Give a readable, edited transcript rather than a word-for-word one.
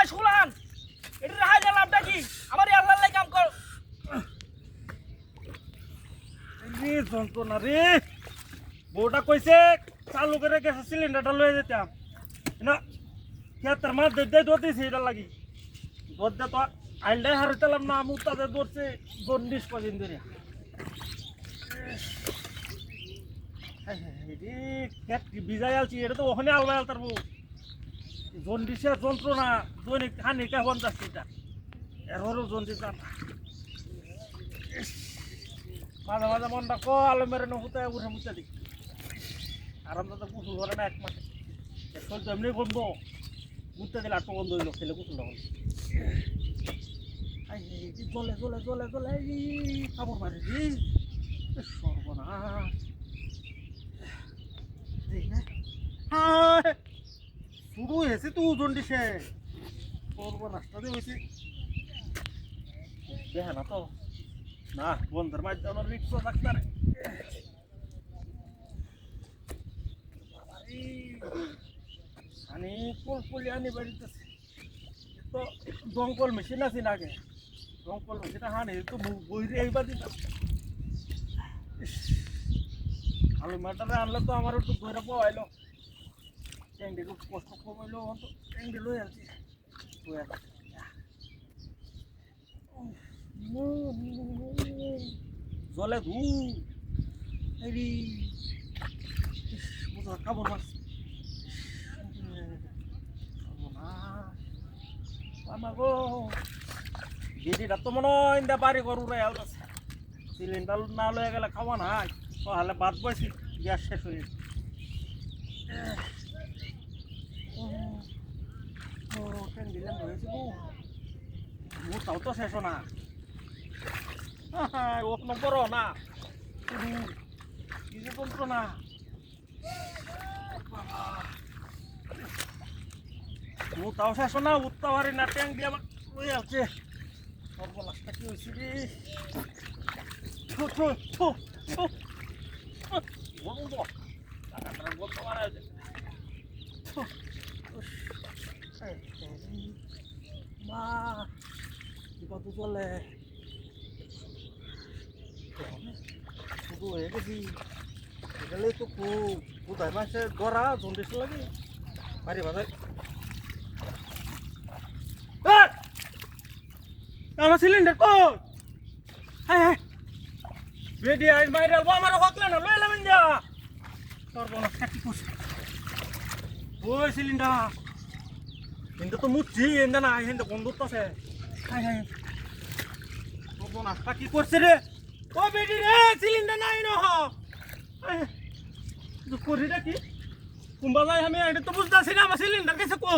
gas খুলান এটা রাহাই না লাভটা কি আমার আল্লাহর লাই কাম কর রে যন্ত্রণা রে বউটা কইছে চালু করে গ্যাসের সিলিন্ডারটা লয়ে যেতাম না খেতের মাছ দে দিয়েছি এটা লাগি দে তো আইলটাই হারাইতাম না মুখ তাদের ধরছে জন্ডিস কদিন ধরে ভিজাই আলছি এটা তো ওখানে আলবাই আলতার বউ জন্ডিসের যন্ত্রণা দৈনিক হানিকা হন যাচ্ছে এটা এরও জন্ডিস মাঝে মাঝে মনটা ক আলো মেরে নুতে উঠে মুছে দিই আরাম তো কুসুল করে না এক মাসে শরীর তো এমনি বন্ধ মুছতে দিলে আটটা বন্ধ হইল খেলে কুসুল হল জলে জলে জলে জলে কাপড় মারি সর্বনাশ শুরু হয়েছে তো জন্ডিসে সর্বনাশটা দিয়ে হয়েছে দেখে না তো না বন্ধের মাধ্যমে রিক্স ডাক্তার আনি পুলি আনি বাড়িতেছে তো দমকল মেশিন আছে না আগে দমকল মেশিনটা হানি তো বইরে এইবার দিতাম আলু মাটারে আনলে তো আমার একটু ধরে পাওয়াইলো ট্যাংটি খুব কষ্ট কমাইলো তো ট্যাংটি লই আসছি জলে ধু কাপড় মাছ আমাগো দিদিটা তো মনে হয় বাড়ি ঘর উড়াই আলতেছে সিলিন্ডার না লয়ে গেলে খাওয়া নাই তাহলে বাদ বসি গ্যাস শেষ হয়ে দিলাম হয়েছে তাও তো শেষ না এক নম্বর না কিছু যন্ত্র না তাও শেষ না উঠতে পারি না ট্যাঙ্ক দিয়ে আমার হয়ে আছে সর্বনাশটা কি হয়েছে রে মা কত চলে শুধু হয়ে গেছি এগুলোই তো কোথায় মাসে গড়া জন্ডিস লাগে বাড়ি বাজায় আমার সিলিন্ডার কো হ্যাঁ হ্যাঁ বেডি আইন বাইরে আমার হকলে না লইলে মিন যা সর্বনাশ কি করছে ওই সিলিন্ডার কিন্তু তো মুচ্ছি এন্দা না এন্দা বন্ধুত্ব আছে হ্যাঁ হ্যাঁ সর্বনাশটা কি করছে রে ও বেডি রে সিলিন্ডার নাই ন করিটা কি কুম্বা যায় আমি এটা তো বুঝতেছি না আমার সিলিন্ডার কেসে কো